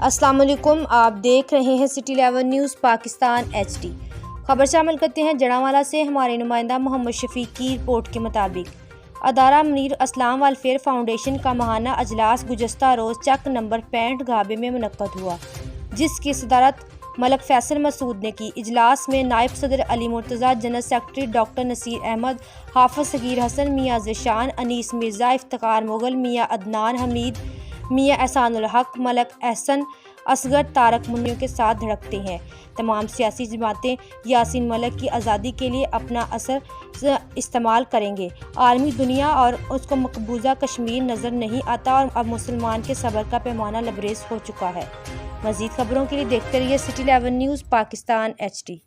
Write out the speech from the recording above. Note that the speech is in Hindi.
अस्सलाम वालेकुम, आप देख रहे हैं सिटी 11 न्यूज़ पाकिस्तान HD। खबर शामिल करते हैं जड़ावाला से। हमारे नुमाइंदा मोहम्मद शफीक की रिपोर्ट के मुताबिक अदारा मुनीर असलाम वेलफेयर फाउंडेशन का माहाना अजलास गुज़श्ता रोज़ चक नंबर 65 घाबे में मुनक्कद हुआ, जिसकी सदारत मलक फैसल मसूद ने की। इजलास में नायब सदर Ali Murtaza, general secretary doctor Naseer Ahmad, Hafiz Sagheer Hasan, Miyan Zeeshan, Anees Mirza, Iftikhar Mughal, मियाँ अदनान हमीद, मियाँ एहसानुल हक, मलक एहसन, असगर, तारक मुन्नियों के साथ धड़कते हैं। तमाम सियासी जमातें यासीन मलिक की आज़ादी के लिए अपना असर इस्तेमाल करेंगे। आलमी दुनिया और उसको मकबूजा कश्मीर नज़र नहीं आता और अब मुसलमान के सब्र का पैमाना लबरेज हो चुका है। मज़ीद खबरों के लिए देखते रहिए सिटी 11 न्यूज़ पाकिस्तान HD।